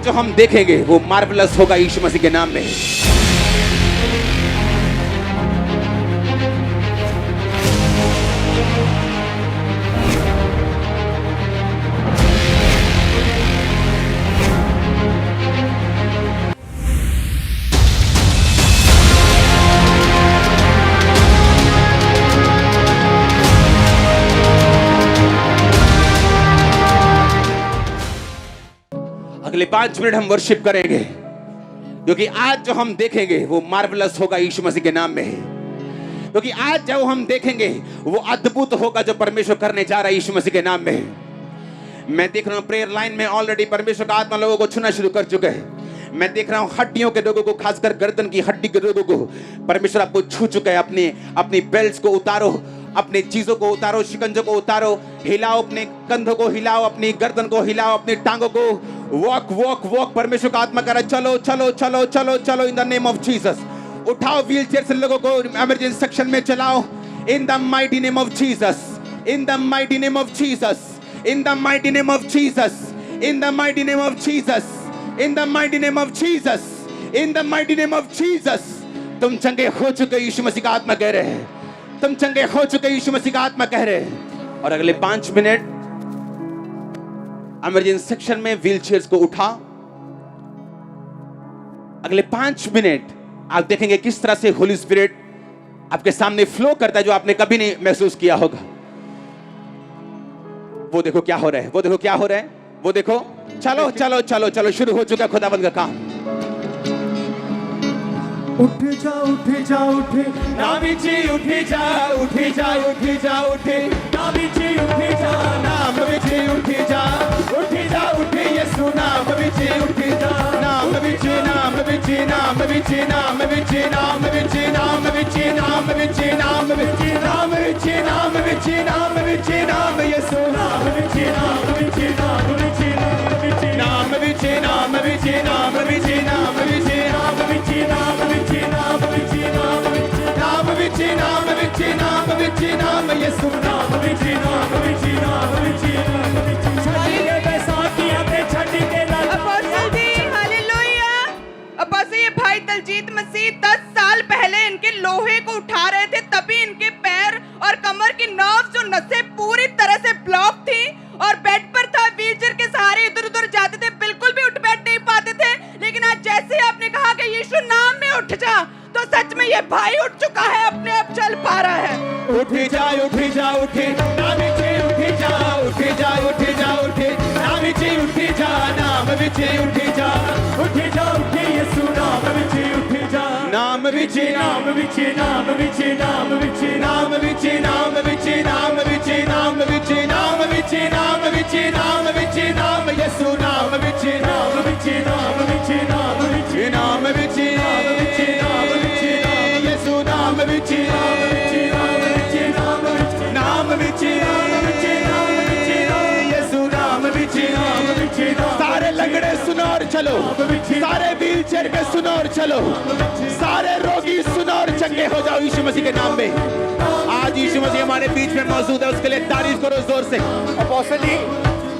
आज जो हम देखेंगे वो मार्वलस होगा यीशु मसीह के नाम में। अगले 5 मिनट हम वर्शिप करेंगे क्योंकि आज जो हम देखेंगे वो मार्वलस होगा यीशु मसीह के नाम में। क्योंकि आज जो हम देखेंगे वो अद्भुत होगा जो परमेश्वर करने जा रहा है यीशु मसीह के नाम में। मैं देख रहा हूं प्रेयर लाइन में ऑलरेडी परमेश्वर का आत्मा लोगों को छूना शुरू कर चुका है। मैं देख रहा हूं हड्डियों के लोगों को, खासकर गर्दन की हड्डी के लोगों को परमेश्वर आपको छू चुका है। अपनी बेल्ट को उतारो, अपनी चीजों को उतारो, शिकंजों को उतारो, हिलाओ, अपने कंधों को हिलाओ, अपनी गर्दन को हिलाओ, अपनी टांगों को वॉक वॉक वॉक। परमेश्वर का आत्मा कह रहा है चलो चलो चलो चलो चलो in the name of Jesus. उठाओ व्हील चेयर से लोगों को इमरजेंसी सेक्शन में चलाओ in the mighty name of Jesus, in the mighty name of Jesus, in the mighty name of Jesus, in the mighty name of Jesus, in the mighty name of Jesus, in the mighty name of Jesus. तुम चंगे हो चुके यीशु मसीह का आत्मा कह रहे हैं, तुम चंगे हो चुके यीशु मसीह का आत्मा कह रहे हैं। और अगले 5 मिनट इमरजेंसी सेक्शन में व्हील चेयर्स को उठा। अगले 5 मिनट आप देखेंगे किस तरह से होली स्पिरिट आपके सामने फ्लो करता है जो आपने कभी नहीं महसूस किया होगा। वो देखो क्या हो रहा है, वो देखो क्या हो रहा है, वो देखो। चलो चलो चलो चलो, शुरू हो चुका खुदावंद का काम। उठ जा उठ जा उठ नामी जी, उठ जा उठ जा उठ जा उठ नामी जी, उठ जा नाम विच, उठ जा उठ यीशु नाम विच, उठ जा नाम विच, नाम विच, नाम विच, नाम विच, नाम विच, नाम विच, नाम विच, नाम विच, नाम विच, नाम विच, नाम विच, नाम यीशु नाम विच, नाम विच, नाम विच, नाम विच, नाम विच, नाम विच, नाम विच, नाम विच, नाम विच, नाम विच, नाम विच, नाम विच, नाम विच, नाम विच, नाम विच, नाम यीशु नाम विच, नाम विच, नाम विच, नाम विच। छड़ी के बैसाखियां पे छड़ी के लाल अपोस्टल जी, हालेलुया। अपोस्टल ये भाई दलजीत मसीह 10 साल पहले इनके लोहे को उठा रहे थे, तभी इनके पैर और कमर की नर्व्स जो नसें पूरी तरह से ब्लॉक थी और बेड पर था, व्हीलचेयर के सहारे इधर उधर जाते थे, बिल्कुल भी उठ बैठ नहीं पाते थे। लेकिन आज जैसे ही आपने कहा कि यीशु नाम में उठ जा, तो सच में ये भाई उठ चुका है, अपने आप चल पा रहा है। उठ जा उठ जा उठ नाम विच, उठ जा उठ जा उठ जा उठ नाम विच, उठ जा नाम विच, उठ जा उठ यीशु नाम विच, उठ जा नाम विच, नाम विच, नाम विच, नाम विच, नाम विच, नाम विच, नाम विच, नाम विच, नाम विच, नाम विच, नाम विच, नाम यीशु नाम विच, नाम विच, नाम विच, नाम विच, नाम विच, नाम विच, नाम विच, यीशु नाम विच, नाम विच, नाम विच, नाम विच, नाम विच, नाम विच, नाम विच, यीशु नाम विच, नाम विच, सारे लंगड़े सुनो और चलो, सारे व्हील चेयर पे सुनो और चलो, सारे रोगी सुनो और चंगे हो जाओ यीशु मसीह के नाम में। आज यीशु मसीह हमारे बीच में मौजूद है, उसके लिए तारीफ करो जोर से। अपोस्टल जी,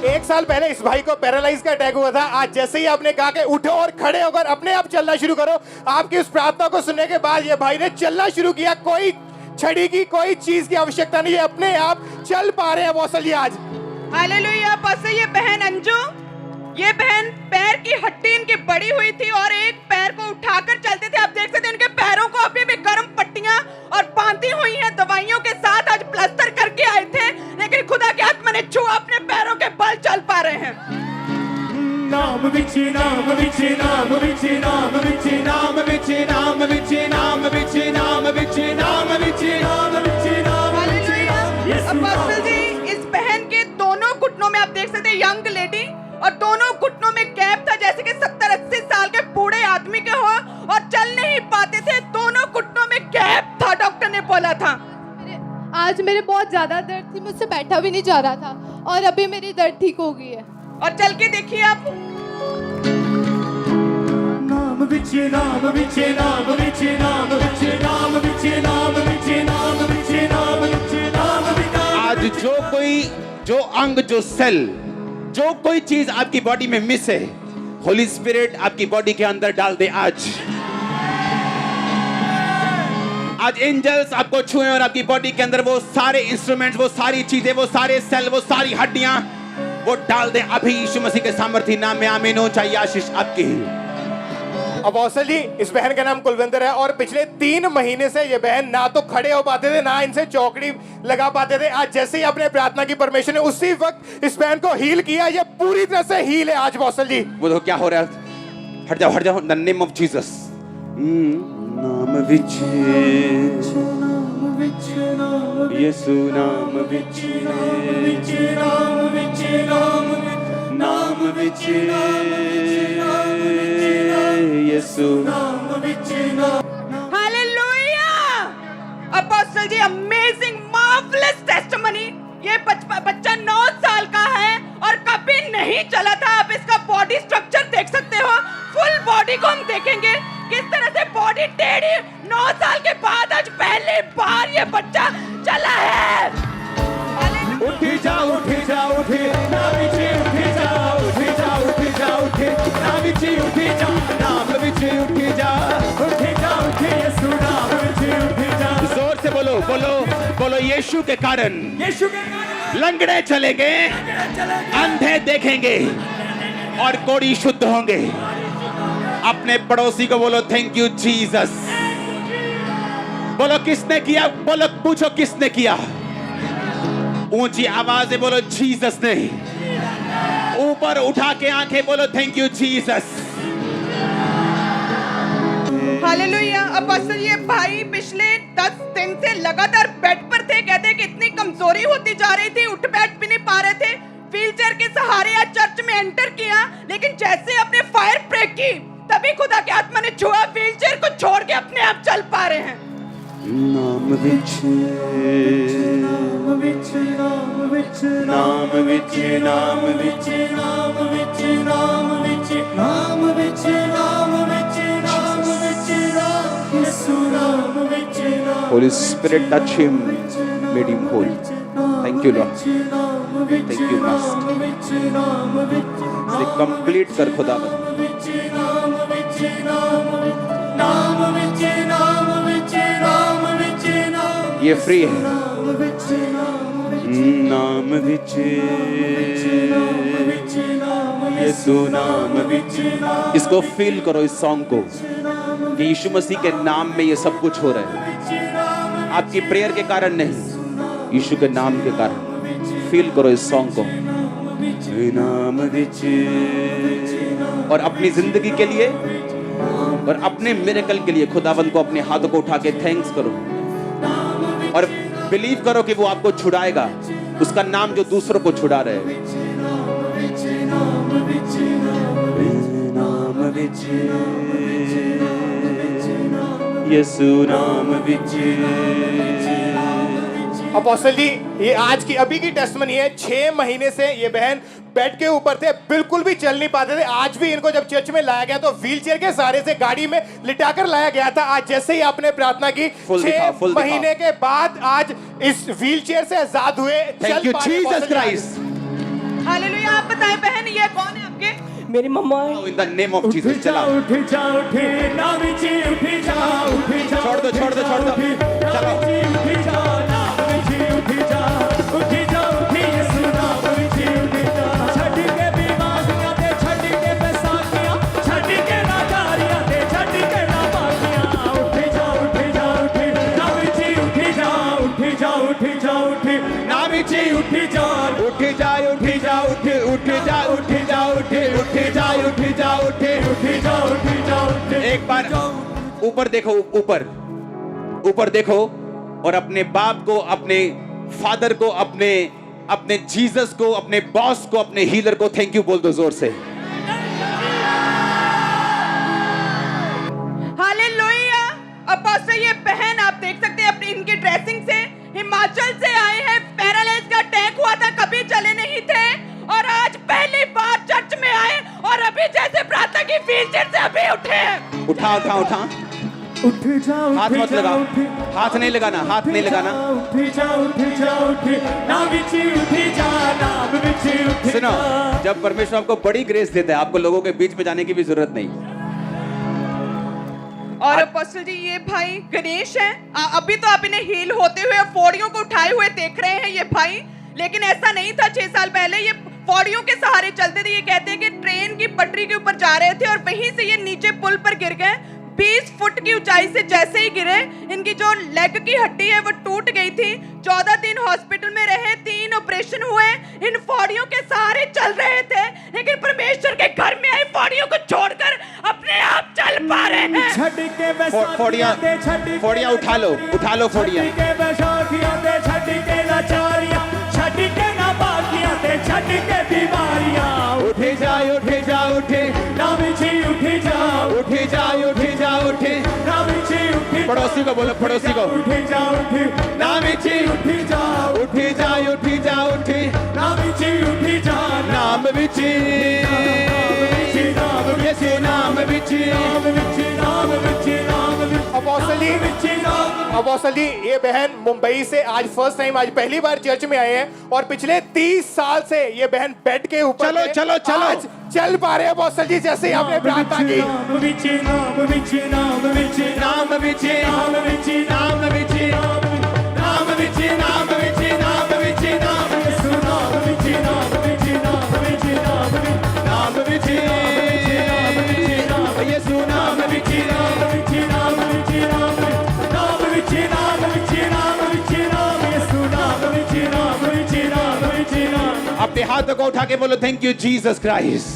1 साल पहले इस भाई को पैरालाइज का अटैक हुआ था। आज जैसे ही आपने कहा कि उठो और खड़े होकर अपने आप चलना शुरू करो, आपकी उस प्रार्थना को सुनने के बाद ये भाई ने चलना शुरू किया। कोई छड़ी की, कोई चीज की आवश्यकता नहीं है, अपने आप चल पा रहे हैं अपोस्टल जी आज। हालेलुया। अपोस्टल ये बहन अंजू, ये बहन पैर की हड्डी इनकी बड़ी हुई थी और एक पैर को उठाकर चलते थे। आप देख सकते हैं इनके पैरों को अभी भी गर्म पट्टियां और बांधी हुई हैं दवाइयों के साथ। आज प्लास्टर करके आए थे, लेकिन खुदा के आत्मा ने छुआ, अपने पैरों के बल चल पा रहे हैं। नाम विच, नाम विच, नाम विच, नाम विच, नाम विच, नाम विच, नाम विच, नाम विच, नाम विच, नाम विच, नाम विच। अपोस्टल जी, इस बहन के दोनों घुटनों में आप देख सकते हैं यंग लेडी, और दोनों घुटनों में गैप था, जैसे कि 70-80 साल के बूढ़े आदमी के हो, और चल नहीं पाते थे। दोनों घुटनों में गैप था, डॉक्टर ने बोला था। आज मेरे बहुत ज्यादा दर्द थी, मुझसे बैठा भी नहीं जा रहा था, और अभी मेरी दर्द ठीक हो गई है। और चल के देखिए आप। नाम विच, नाम विच, नाम विच, नाम विच, नाम विच, नाम विच, नाम विच, नाम विच, नाम विच। आज जो अंग, जो सेल, जो कोई चीज आपकी बॉडी में मिस है, होली स्पिरिट आपकी बॉडी के अंदर डाल दे आज। आज एंजल्स आपको छुए और आपकी बॉडी के अंदर वो सारे इंस्ट्रूमेंट्स, वो सारी चीजें, वो सारे सेल, वो सारी हड्डियां वो डाल दे अभी यीशु मसीह के सामर्थ्य नाम में। आमीन हो। चाहिए आशीष आपकी। अपोस्टल जी, इस बहन का नाम कुलविंदर है और पिछले 3 महीने से ये बहन ना तो खड़े हो पाते थे, ना इनसे चौकड़ी लगा पाते थे। आज जैसे ही आपने प्रार्थना की, परमेश्वर ने उसी वक्त इस बहन को हील किया। ये पूरी तरह से हील है आज अपोस्टल जी। वो देखो क्या हो रहा है। हट जाओ in the name of Jesus. नाम विच यीशु नाम विच नाम विच यीशु हालेलुया। अपोस्टल जी, अमेजिंग मार्वलस टेस्टिमनी। ये बच्चा 9 साल का है और कभी नहीं चला था। आप इसका बॉडी स्ट्रक्चर देख सकते हो। फुल बॉडी को हम देखेंगे किस तरह से बॉडी टेढ़ी। 9 साल के बाद आज पहली बार ये बच्चा चला है। उठी जा उठी जा उठी नाम विच उठी जा उठी जा उठी जा उठी नाम विच उठी जा नाम विच उठी जा उठी यीशु नाम विच उठी जा। जोर से बोलो बोलो बोलो। यीशु के कारण यीशु के कारण लंगड़े चलेंगे, अंधे देखेंगे और कोढ़ी शुद्ध होंगे। अपने पड़ोसी को बोलो थैंक यू जीसस। बोलो किसने किया, बोलो पूछो किसने किया। ऊंची आवाज से बोलो जीसस ने। ऊपर उठा के आंखें बोलो thank you Jesus. Hallelujah. Apostle, ये भाई पिछले 10 दिन से लगातार बेड पर थे। कहते कि इतनी कमजोरी होती जा रही थी, उठ बैठ भी नहीं पा रहे थे। व्हीलचेयर के सहारे आज चर्च में एंटर किया, लेकिन जैसे अपने फायर ब्रेक की तभी खुदा के आत्मा ने छुआ। व्हीलचेयर को छोड़ के अपने आप चल पा रहे हैं। नाम विच नाम विच नाम विच नाम विच नाम विच नाम विच नाम विच नाम विच नाम विच नाम विच यीशु नाम विच नाम। Holy Spirit touch him, made him whole. Thank you Lord. Thank you Master. इसे कंप्लीट कर खुदा। ये फ्री है। नाम विच यीशु नाम विच। इसको फील करो, इस सॉन्ग को, कि यीशु मसीह के नाम में ये सब कुछ हो रहा है। आपकी प्रेयर के कारण नहीं, यीशु के नाम के कारण। फील करो इस सॉन्ग को। नाम विच। और अपनी जिंदगी के लिए और अपने मिरेकल के लिए खुदावंद को अपने हाथों को उठा के थैंक्स करो और बिलीव करो कि वो आपको छुड़ाएगा। उसका नाम जो दूसरों को छुड़ा रहे हैं। नाम विच यीशु नाम विच। अपोस्टल जी, ये आज की अभी की टेस्टमनी है। 6 महीने से ये बहन बेड के ऊपर थे, बिल्कुल भी चल नहीं पाते थे। आज भी इनको जब चर्च में लाया गया तो व्हीलचेयर के सहारे से गाड़ी में लिटाकर लाया गया था। आज जैसे ही आपने प्रार्थना की, 6 महीने के बाद आज इस व्हीलचेयर से आजाद हुए। Thank you Jesus Christ. Hallelujah. आप बताएं बहन, ये कौन है आपके? मेरी मम्मा है। In the name of Jesus. चला उठी जा उठी नाम विच उठी जा उठी जा। छोड़ दो छोड़ दो छोड़ दो। चलो उठी जा नाम विच उठी जा उठी जा उठी यीशु नाम विच उठी जा। छड़ के बीमारियां ते छड़ के बैसाखियां छड़ के नादारियां ते छड़ के नापाकियां। उठी जा उठी नाम विच उठी जा उठी जा उठी जा उठी नाम विच उठी जा उठी जा उठी जा उठी उठी जा उठी जा उठी उठी जा उठी जा उठी उठी जा उठी जा उठी। एक बार ऊपर देखो, ऊपर ऊपर देखो और अपने बाप को, अपने फादर को, अपने जीसस को, अपने बॉस को, अपने हीलर को थैंक यू बोल दो जोर से। हालेलुया। अपोस्टल, ये बहन आप देख सकते हैं अपनी इनकी ड्रेसिंग से हिमाचल से आए हैं। पैरालाइज का अटैक हुआ था, कभी चले नहीं थे और आज पहली बार चर्च में आए और अभी जैसे प्रार्थना की व्हीलचेयर से अभी उठे हैं। उठा उठा उठा। उठ जा हाथ मत लगा, हाथ नहीं लगाना, हाथ नहीं लगाना। उठ जा नाम विच उठ जा, नाम विच उठ सुनो, जब परमेश्वर आपको बड़ी ग्रेस देता है, आपको लोगों के बीच में जाने की भी जरूरत नहीं। और अपोस्टल जी ये भाई गणेश है। अभी तो आप इन्हें हील होते हुए पौड़ियों को उठाए हुए देख रहे हैं ये भाई, लेकिन ऐसा नहीं था। 6 साल पहले ये पौड़ियों के सहारे चलते थे। ये कहते हैं कि ट्रेन की पटरी के ऊपर जा रहे थे और वहीं से ये नीचे पुल पर गिर गए। 20 फुट की ऊंचाई से जैसे ही गिरे, इनकी जो लेग की हड्डी है वो टूट गई थी। 14 दिन हॉस्पिटल में रहे, 3 ऑपरेशन हुए। इन पौड़ियों के सहारे चल रहे थे, लेकिन परमेश्वर के घर में आई पौड़ियों को छोड़कर अपने आप चल पा रहे हैं। छड़ के फोड़ियां उठा लो, उठा लो फोड़ियां। के बैसाखियां दे छड़ के लाचारियां, छड़ के नापाकियां दे छड़ के बीमारियां। उठे जा उठे नाम जी उठे जा उठे नाम जी उठे। पड़ोसी को बोलो, पड़ोसी को। उठे जा नाम जी उठे जा उठे नाम जी उठे जा, नाम विच यीशु नाम विच अपोस्टल जी, ये बहन मुंबई से आज फर्स्ट टाइम, आज पहली बार चर्च में आए हैं और पिछले 30 साल से ये बहन बेड के ऊपर चलो, थे। चलो, चलो। आज चल पा रहे हैं अपोस्टल जी, जैसे ही आपने प्रार्थना की। नाम विच नाम विच नाम विच नाम विच नाम विच नाम विच नाम विच नाम विच नाम विच नाम यीशु नाम विच नाम विच नाम विच नाम विच यीशु नाम विच नाम विच नाम विच नाम विच नाम विच नाम विच नाम यीशु नाम विच नाम विच नाम विच नाम। अपने हाथों को उठा के बोलो, thank you Jesus Christ.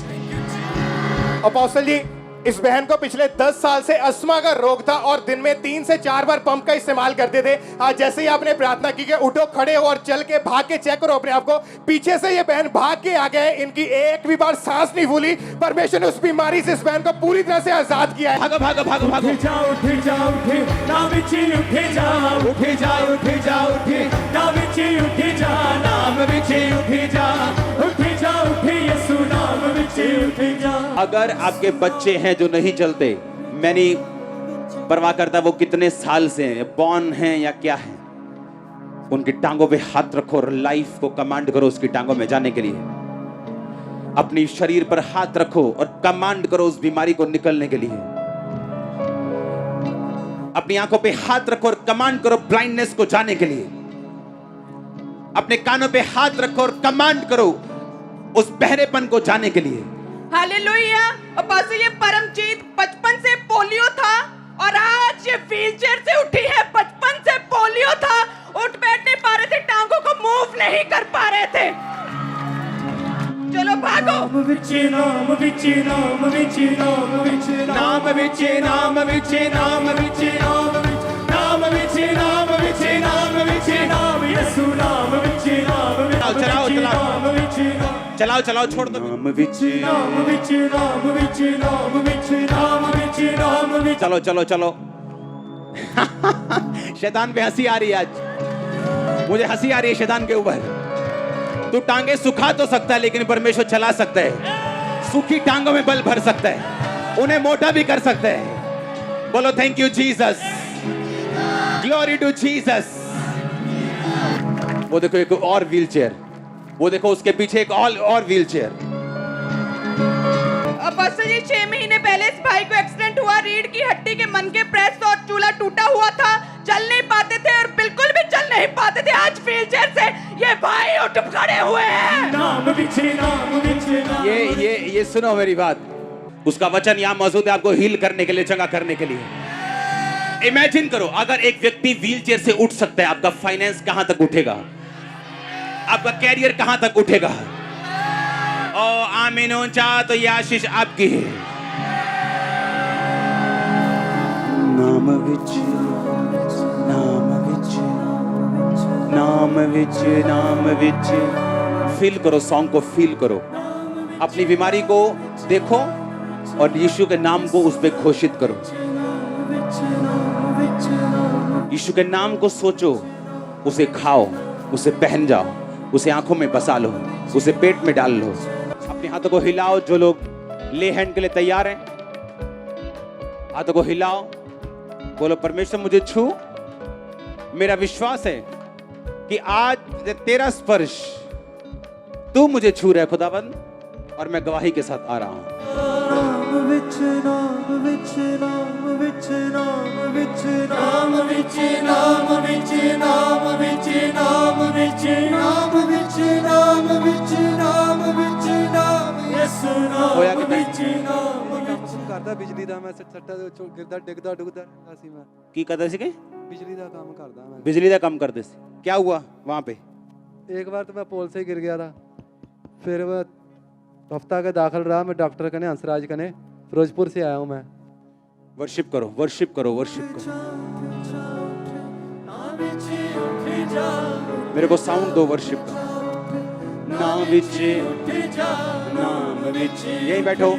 Apostle ji, इस बहन को पिछले 10 साल से अस्थमा का रोग था और दिन में 3 से 4 बार पंप का इस्तेमाल करते थे। आज जैसे ही आपने प्रार्थना की कि उठो, खड़े हो और चल के भाग के चेक करो अपने आप को, पीछे से ये बहन भाग के आ गए। इनकी एक भी बार सांस नहीं फूली। परमेश्वर ने उस बीमारी से इस बहन को पूरी तरह से आजाद किया है। भागो भागो भागो भागो। उठे जा नाम विच उठे जा नाम विच उठे जा, नाम विच उठे जा यीशु नाम विच उठे जा। अगर आपके बच्चे हैं जो नहीं चलते, मैं नहीं परवाह करता वो कितने साल से हैं, बॉर्न हैं या क्या है, उनकी टांगों पे हाथ रखो और लाइफ को कमांड करो उसकी टांगों में जाने के लिए। अपनी शरीर पर हाथ रखो और कमांड करो उस बीमारी को निकलने के लिए। अपनी आंखों पे हाथ रखो और कमांड करो ब्लाइंडनेस को जाने के लिए। अपने कानों पे हाथ रखो और कमांड करो उस बहरेपन को जाने के लिए। हालेलुया। अपोस्टल ये परमजीत बचपन से पोलियो था और आज ये व्हीलचेयर से उठी है। बचपन से पोलियो था, उठ बैठ नहीं पा रहे थे, टांगों को मूव नहीं कर पा रहे थे। चलो भागो। नाम विच नाम विच नाम विच नाम विच नाम विच नाम विच नाम विच नाम विच नाम विच नाम विच नाम यीशु नाम विच नाम विच चलाओ, चलाओ। नाम विच चलाओ चलाओ, छोड़ दो। नाम विच नाम विच नाम विच नाम विच नाम विच नाम विच। चलो चलो चलो। शैतान पे हंसी आ रही है आज, मुझे हंसी आ रही है शैतान के ऊपर। तू टांगे सुखा तो सकता है, लेकिन परमेश्वर चला सकता है। सूखी टांगों में बल भर सकता है, उन्हें मोटा भी कर सकता है। बोलो thank you Jesus, glory to Jesus. वो देखो एक और व्हीलचेयर, वो देखो उसके पीछे एक और व्हीलचेयर। अपोस्टल जी 6 महीने पहले इस भाई को एक्सीडेंट हुआ। रीढ़ की हड्डी के मन के प्रेस और चूल्हा टूटा हुआ था, चल नहीं पाते थे और बिल्कुल भी चल नहीं पाते थे। आज व्हीलचेयर से ये भाई उठ खड़े हुए हैं। नाम विच नाम विच नाम। ये सुनो मेरी बात, उसका वचन यहाँ मौजूद है आपको हील करने के लिए, चंगा करने के लिए। इमेजिन करो अगर एक व्यक्ति व्हीलचेयर से उठ सकता है, आपका फाइनेंस कहां तक उठेगा, आपका कैरियर कहां तक उठेगा। ओ आमीन ऊंचा, तो ये आशीष आपकी है। नाम विच नाम विच नाम विच नाम विच। फील करो, सॉन्ग को फील करो, अपनी बीमारी को देखो और यीशु के नाम को उस पे घोषित करो। यीशु के नाम को सोचो, उसे खाओ, उसे पहन जाओ, उसे आंखों में बसा लो, उसे पेट में डाल लो। अपने हाथों को हिलाओ, जो लोग ले हैंड के लिए तैयार हैं हाथों को हिलाओ। बोलो परमेश्वर मुझे छू। मेरा विश्वास है कि आज तेरा स्पर्श तू मुझे छू रहा है खुदाबंद, और मैं गवाही के साथ आ रहा हूं। नाम विच नाम विच नाम विच नाम विच नाम विच नाम विच नाम विच नाम विच नाम विच नाम विच नाम विच नाम यसु होया नाम कितना? विच नाम विच ਕਰਦਾ ਬਿਜਲੀ ਦਾ ਮੈਂ ਸੱਟਾ ਦੇ ਵਿੱਚੋਂ ਗਿਰਦਾ ਡਿੱਗਦਾ ਡੁੱਗਦਾ ਰਹਿੰਦਾ ਸੀ ਮੈਂ की करते थे? ਬਿਜਲੀ ਦਾ ਕੰਮ ਕਰਦਾ ਮੈਂ बिजली का काम करते थे। क्या हुआ वहां पे? एक बार तो मैं पोल से ही गिर गया था, फिर मैं हफ्ता का दाखिल रहा। मैं डॉक्टर कने हंसराज कने फिरोजपुर से आया हूँ मैं। वर्शिप करो, वर्शिप करो, वर्शिप करो। मेरे को साउंड दो वर्शिप का। नाम विचे नाम विचे, यहीं बैठो,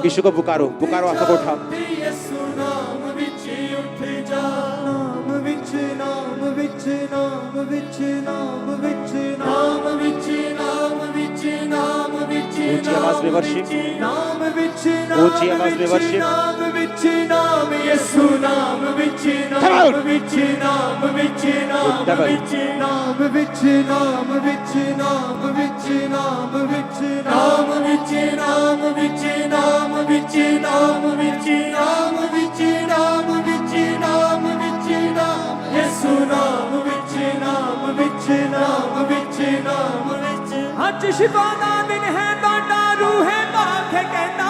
यीशु को पुकारो, पुकारो, हाथों को उठाओ। यसु नाम विच उठ जा, नाम विच नाम विच नाम विच नाम विच नाम विच नाम विच नाम विच ऊंची आवाज में वर्शिप, नाम विच ऊंची आवाज में वर्शिप। नाम विच नाम यसु नाम विच नाम विच नाम विच नाम विच नाम विच नाम विच नाम विच नाम विच नाम विच नाम विच नाम विच नाम विच नाम विच नाम विच नाम विच नाम यसु नाम विच नाम विच नाम विच नाम विच। ਅੱਜ ਸ਼ਿਫਾ ਦਾ ਦਿਨ ਹੈ ਤੁਹਾਡਾ ਰੂਹੇ ਪਾਕ ਕਹਿੰਦਾ,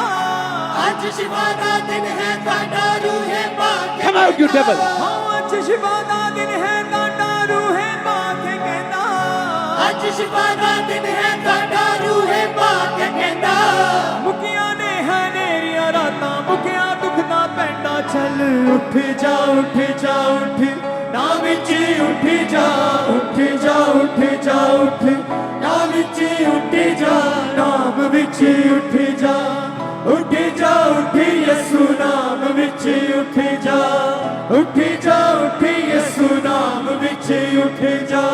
ਅੱਜ ਸ਼ਿਫਾ ਦਾ ਦਿਨ ਹੈ ਤੁਹਾਡਾ ਰੂਹੇ ਪਾਕ Come out, you devil! ਹਾਂ ਅੱਜ ਸ਼ਿਫਾ ਦਾ ਦਿਨ ਹੈ ਤੁਹਾਡਾ ਰੂਹੇ ਪਾਕ ਕਹਿੰਦਾ, ਅੱਜ ਸ਼ਿਫਾ ਦਾ ਦਿਨ ਹੈ ਤੁਹਾਡਾ ਰੂਹੇ ਪਾਕ ਕਹਿੰਦਾ। ਮੁਕੀਆਂ ਨੇ ਹਨੇਰੀਆਂ ਰਾਤਾਂ, ਮੁਕਿਆ ਦੁੱਖ ਦਾ ਪੈਂਡਾ, ਚੱਲ ਉੱਠ ਜਾ ਉੱਠ ਜਾ ਉੱਠ, ਨਾ ਵਿੱਚ ਉੱਠ ਜਾ ਉੱਠ ਜਾ ਉੱਠ ਜਾ ਉੱਠ, ਨਾ ਵਿੱਚ ਉੱਠ ਜਾ, ਨਾਮ ਵਿੱਚ ਉੱਠ ਜਾ ਉੱਠ ਜਾ ਉੱਠ, ਯਿਸੂ ਨਾਮ ਵਿੱਚ ਉੱਠ ਜਾ ਉੱਠ ਜਾ ਉੱਠ, ਯਿਸੂ ਨਾਮ ਵਿੱਚ ਉੱਠ ਜਾ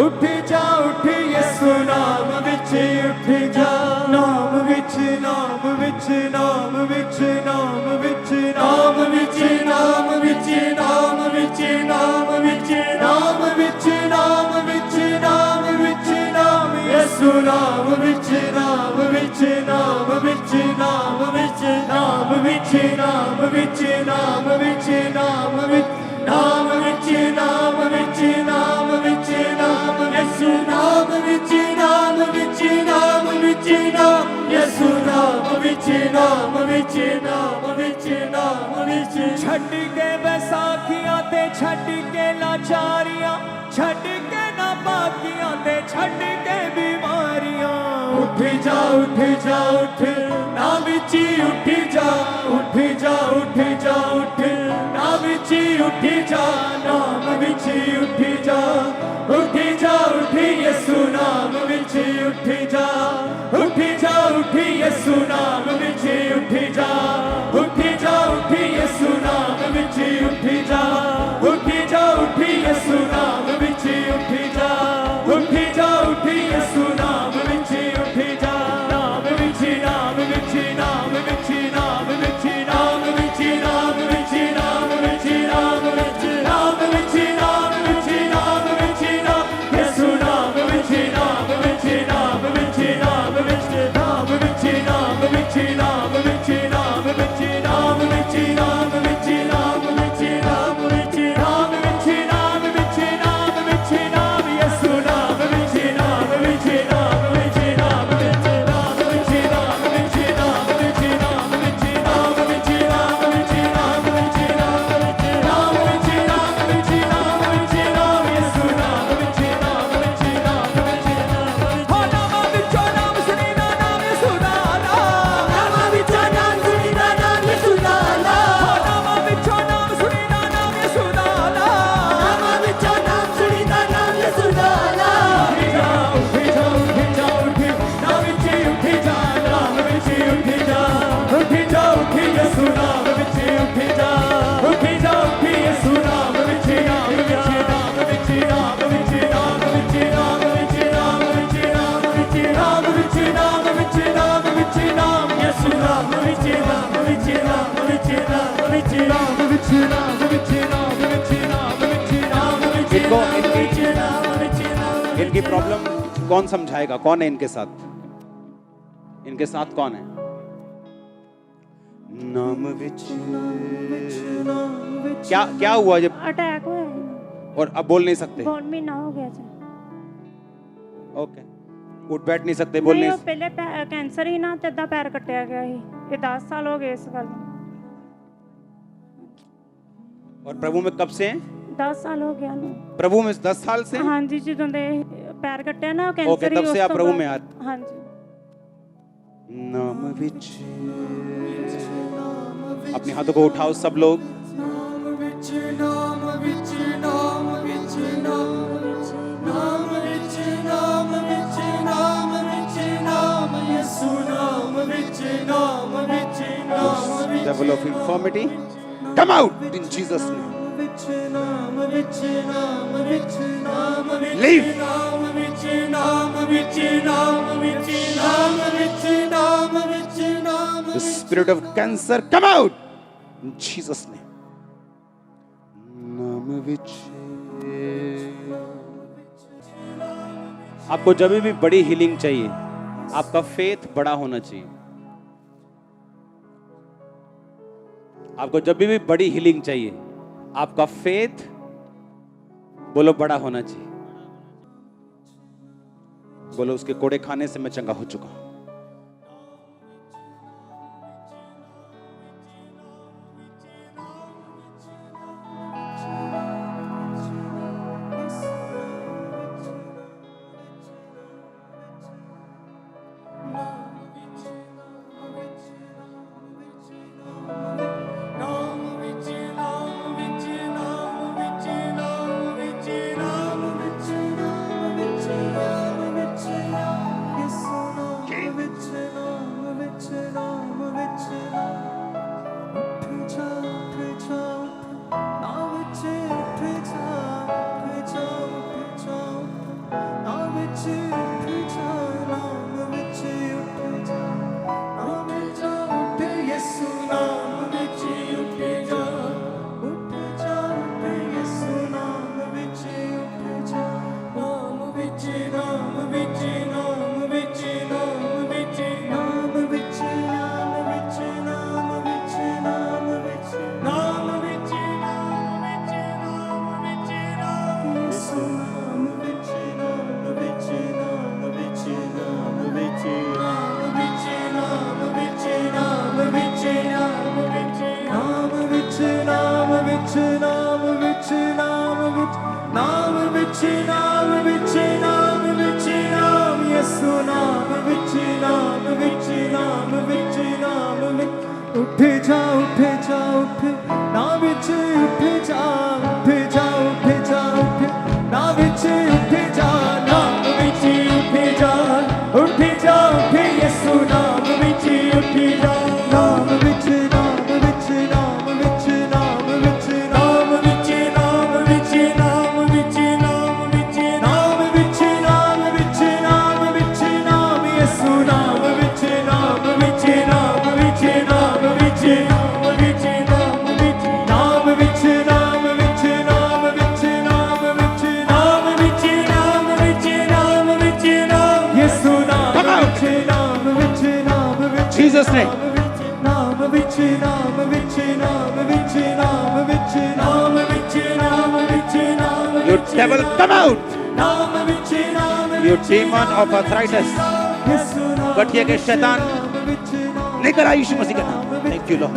ਉੱਠ ਜਾ ਉੱਠ, ਯਿਸੂ ਨਾਮ ਵਿੱਚ ਉੱਠ ਜਾ, ਨਾਮ ਵਿੱਚ ਨਾਮ ਵਿੱਚ ਨਾਮ ਵਿੱਚ ਨਾਮ ਵਿੱਚ ਨਾਮ ਵਿੱਚ ਨਾਮ ਵਿੱਚ ਨਾਮ ਵਿੱਚ ਨਾਮ ਵਿੱਚ ਨਾਮ ਵਿੱਚ ਨਾਮ ਵਿੱਚ ਨਾਮ ਵਿੱਚ ਨਾਮ, ਯਿਸੂ ਨਾਮ ਵਿੱਚ ਨਾਮ ਵਿੱਚ ਨਾਮ ਵਿੱਚ ਨਾਮ ਵਿੱਚ ਨਾਮ ਵਿੱਚ ਨਾਮ ਵਿੱਚ ਨਾਮ ਵਿੱਚ ਨਾਮ ਵਿੱਚ ਨਾਮ ਵਿੱਚ ਨਾਮ ਵਿੱਚ ਨਾਮ ਵਿੱਚ ਨਾਮ, ਯਿਸੂ ਨਾਮ ਵਿੱਚ ਨਾਮ ਵਿੱਚ ਨਾਮ ਵਿੱਚ ਨਾਮ, ਯਿਸੂ ਨਾਮ ਵਿੱਚ ਨਾਮ ਵਿੱਚ ਨਾਮ ਵਿੱਚ ਨਾਮ ਵਿੱਚ। ਛੱਡ ਕੇ ਬੈਸਾਖੀਆਂ ਤੇ ਛੱਡ ਕੇ ਲਾਚਾਰੀਆਂ, ਛੱਡ ਕੇ ਨਾ ਬਾਕੀਆਂ ਤੇ ਛੱਡ ਕੇ ਬਿਮਾਰੀਆਂ, ਉੱਠ ਜਾ ਉੱਠ ਜਾ ਉੱਠ, ਨਾ ਵਿੱਚ ਉੱਠ ਜਾ ਉੱਠ ਜਾ ਉੱਠ ਜਾ ਉੱਠ, ਨਾ ਵਿੱਚ ਉੱਠ ਜਾ, ਨਾਮ ਵਿੱਚ ਉੱਠ ਜਾ ਉੱਠ ਜਾ ਉੱਠ, ਯਿਸੂ ਨਾਮ ਵਿੱਚ ਉੱਠ ਜਾ ਉੱਠ ਜਾ ਉੱਠ, ਯਿਸੂ ਨਾਮ ਵਿੱਚ ਉੱਠ ਜਾ ਉੱਠ ਜਾ ਉੱਠ, ਯਿਸੂ ਨਾਮ ਵਿੱਚ ਉੱਠ ਜਾ ਉੱਠ ਜਾ ਉੱਠ, ਯਿਸੂ ਨਾਮ ਵਿੱਚ ਉੱਠ ਜਾ ਉੱਠ ਜਾ ਉੱਠ, ਯਿਸੂ ਨਾਮ ਵਿੱਚ ਉੱਠ ਜਾ, ਨਾਮ ਵਿੱਚ ਨਾਮ ਵਿੱਚ ਨਾਮ ਵਿੱਚ ਨਾਮ ਵਿੱਚ ਨਾਮ ਵਿੱਚ ਨਾਮ ਵਿੱਚ ਨਾਮ ਵਿੱਚ ਨਾਮ ਵਿੱਚ ਨਾਮ ਵਿੱਚ ਨਾਮ ਵਿੱਚ ਨਾਮ ਵਿੱਚ ਨਾਮ, ਯਿਸੂ ਨਾਮ ਵਿੱਚ ਨਾਮ ਵਿੱਚ ਨਾਮ ਵਿੱਚ ਨਾਮ ਵਿੱਚ ਨਾਮ ਵਿੱਚ ਨਾਮ ਵਿੱਚ ਨਾਮ ਵਿੱਚ ਨਾਮ ਵਿੱਚ ਨਾਮ ਵਿੱਚ ਨਾਮ ਵਿੱਚ ਨਾਮ ਵਿੱਚ ਨਾਮ ਵਿੱਚ ਨਾਮ ਵਿੱਚ ਨਾਮ ਵਿੱਚ ਨਾਮ ਵਿੱਚ ਨਾਮ, ਯਿਸੂ ਨਾਮ ਵਿੱਚ ਨਾਮ ਵਿੱਚ ਨਾਮ ਵਿੱਚ ਨਾਮ ਵਿੱਚ ਨਾਮ ਵਿੱਚ ਨਾਮ ਵਿੱਚ ਨਾਮ ਵਿੱਚ ਨਾਮ ਵਿੱਚ ਨਾਮ ਵਿੱਚ ਨਾਮ ਵਿੱਚ ਨਾਮ ਵਿੱਚ ਨਾਮ ਵਿੱਚ ਨਾਮ ਵਿੱਚ ਨਾਮ ਵਿੱਚ ਨਾਮ ਵਿੱਚ ਨਾਮ, ਯਿਸੂ ਨਾਮ ਵਿੱਚ ਨਾਮ ਵਿੱਚ ਨਾਮ ਵਿੱਚ ਨਾਮ ਵਿੱਚ। ਹੋ ਨਾਮਾਂ ਵਿੱਚੋਂ ਨਾਮ ਸੁਣੀਦਾ, ਨਾਮ ਯਿਸੂ ਦਾ ਆਲਾ, ਨਾਮਾਂ ਵਿੱਚੋਂ ਨਾਮ ਸੁਣੀਦਾ, ਨਾਮ ਯਿਸੂ ਦਾ ਆਲਾ, ਹੋ ਨਾਮਾਂ ਵਿੱਚੋਂ ਨਾਮ ਸੁਣੀਦਾ, ਨਾਮ ਯਿਸੂ ਦਾ ਆਲਾ, ਨਾਮਾਂ ਵਿੱਚੋਂ ਨਾਮ ਸੁਣੀਦਾ, ਨਾਮ ਯਿਸੂ ਦਾ ਆਲਾ। ਉੱਠ ਜਾ ਉੱਠ ਜਾ ਉੱਠ ਜਾ ਉੱਠ, ਨਾਮ ਵਿੱਚ ਉੱਠ ਜਾ, ਨਾਮ ਵਿੱਚ ਉੱਠ ਜਾ ਉੱਠ ਜਾ ਉੱਠ, ਯਿਸੂ ਨਾਮ ਵਿੱਚ ਉੱਠ ਜਾ ਉੱਠ ਜਾ ਉੱਠ, ਯਿਸੂ ਨਾਮ ਵਿੱਚ ਨਾਮ ਵਿੱਚ ਨਾਮ ਵਿੱਚ ਨਾਮ ਵਿੱਚ ਨਾਮ ਵਿੱਚ ਨਾਮ ਵਿੱਚ ਨਾਮ ਵਿੱਚ ਨਾਮ ਵਿੱਚ ਨਾਮ ਵਿੱਚ ਨਾਮ ਵਿੱਚ ਨਾਮ ਵਿੱਚ ਨਾਮ, ਯਿਸੂ ਨਾਮ ਵਿੱਚ ਨਾਮ ਵਿੱਚ ਨਾਮ ਵਿੱਚ ਨਾਮ ਵਿੱਚ ਨਾਮ ਵਿੱਚ ਨਾਮ ਵਿੱਚ इनकी प्रॉब्लम कौन समझाएगा? कौन है इनके साथ? इनके साथ कौन है? नाम विच क्या क्या हुआ जब अटैक हुआ है, और अब बोल नहीं सकते? बोल महीना हो गया जी। ओके, उठ बैठ नहीं सकते, बोल नहीं, नहीं वो पहले कैंसर ही ना, तदा पैर कटिया गया ही। ये 10 साल हो गए इस गल में। और प्रभु में कब से हैं? 10 साल हो गया ना। प्रभु में 10 साल से? हाँ जी, ਜਦੋਂ ਦੇ पैर कटे ना कैंसर ओके, तब से आप प्रभु में आ। हाँ जी। नाम विच, अपने हाथों को उठाओ सब लोग। Devil of infirmity, come out in Jesus' name. Leave. The spirit of cancer, come out in Jesus' name. नाम विच। आपको जब भी बड़ी हीलिंग चाहिए, आपका फेथ बड़ा होना चाहिए। आपको जब भी बड़ी हीलिंग चाहिए, आपका फेथ बोलो बड़ा होना चाहिए। बोलो उसके कोड़े खाने से मैं चंगा हो चुका हूं। Jesus' name. You devil, come out. You demon of arthritis. गठिया के शैतान निकल आ यीशु मसीह का नाम। Thank you Lord.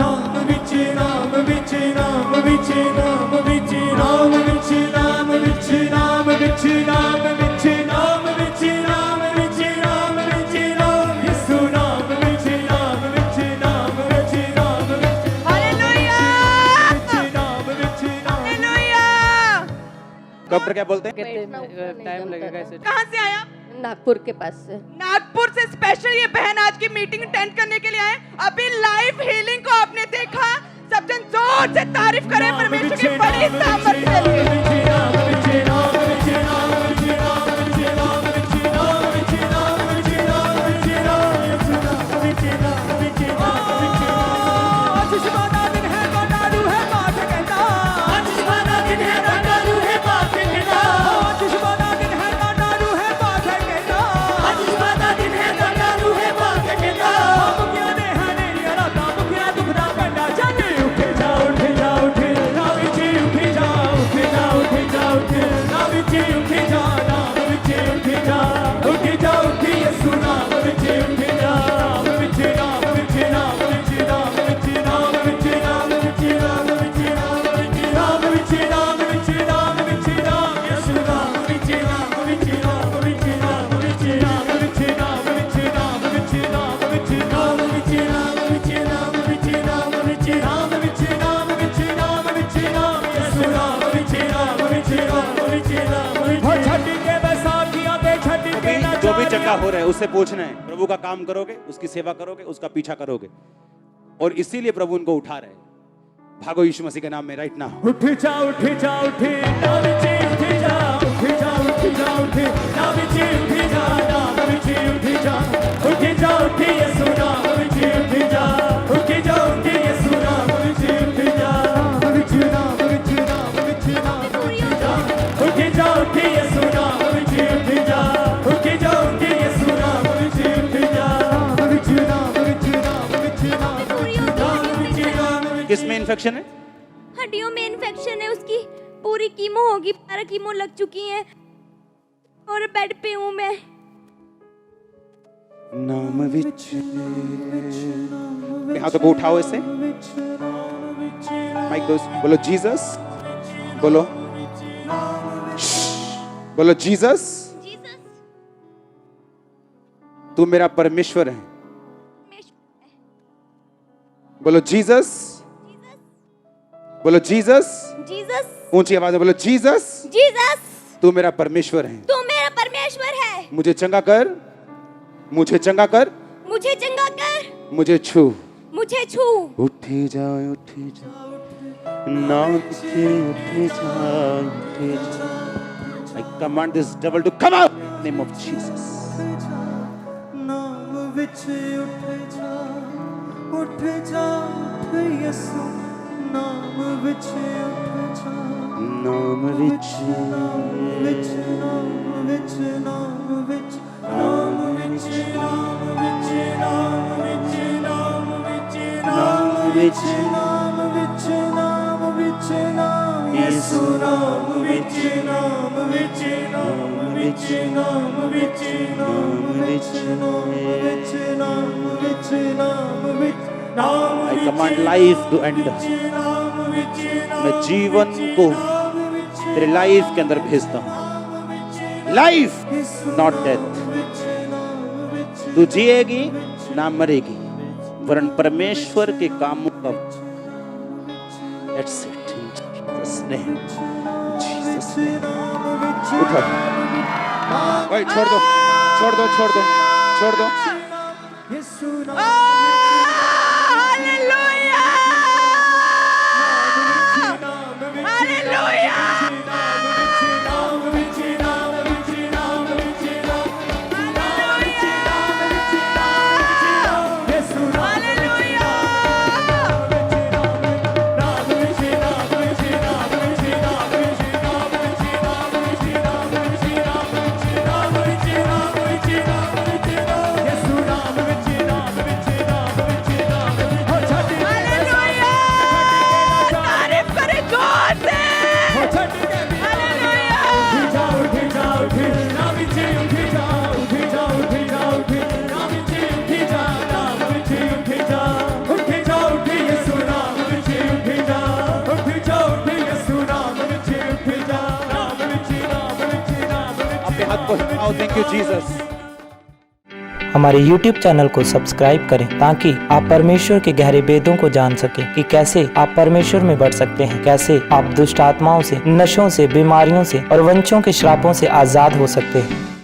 डॉक्टर क्या बोलते हैं? टाइम लगेगा इसे। कहाँ से आया? नागपुर के पास से। नागपुर से स्पेशल ये बहन आज की मीटिंग अटेंड करने के लिए आए। अभी लाइव हीलिंग को आपने देखा, सब जन जोर से तारीफ करें परमेश्वर की बड़ी सामर्थ्य के लिए। क्या हो रहा है उससे पूछना है। प्रभु का काम करोगे, उसकी सेवा करोगे, उसका पीछा करोगे, और इसीलिए प्रभु उनको उठा रहे हैं। भागो यीशु मसीह के नाम में राइट नाउ। उठ जा उठ जा उठ नाम विच उठ जा उठ जा उठ जा उठ नाम विच उठ जा नाम विच उठ जा उठ जा उठ यीशु नाम विच उठ जा उठ जा उठ यीशु नाम विच उठ जा विच नाम विच नाम विच नाम उठ जा उठ जा उठ यीशु नाम विच उठ जा उठ जा उठ यीशु नाम विच उठ जा विच नाम विच नाम विच नाम विच नाम। किस में इन्फेक्शन है? हड्डियों में इन्फेक्शन है उसकी, पूरी कीमो होगी, 12 कीमो लग चुकी है और बेड पे हूँ मैं। नाम विच हाथों को उठाओ ऐसे, माइक दो, बोलो जीसस, बोलो बोलो जीसस, जीसस तू मेरा परमेश्वर है। बोलो जीसस, बोलो जीसस, जीसस, ऊंची आवाज में बोलो जीसस, जीसस तू मेरा परमेश्वर है। तू मेरा परमेश्वर है। मुझे चंगा कर, मुझे चंगा कर, मुझे चंगा कर, मुझे छू। मुझे छू। उठी जाओ नाम से उठी जाओ। I command this devil to come out in the name of Jesus. नाम विच उठ जा यीशु नाम विच उठ जा नाम विच नाम विच नाम विच नाम विच नाम विच नाम विच नाम विच नाम विच नाम विच नाम विच नाम विच नाम यीशु नाम विच नाम विच नाम विच नाम विच नाम विच नाम विच नाम विच नाम विच I command life to end. मैं जीवन को तेरे लाइफ के अंदर भेजता हूँ। Life not death. तू जिएगी ना मरेगी, वरन परमेश्वर के कामों का। That's it. In Jesus' name. Jesus' name. उठो। ओए छोड़ दो, छोड़ दो, छोड़ दो, छोड़ दो। Thank you, Jesus. हमारे YouTube चैनल को सब्सक्राइब करें ताकि आप परमेश्वर के गहरे वेदों को जान सकें कि कैसे आप परमेश्वर में बढ़ सकते हैं, कैसे आप दुष्ट आत्माओं से, नशों से, बीमारियों से और वंशों के श्रापों से आजाद हो सकते हैं।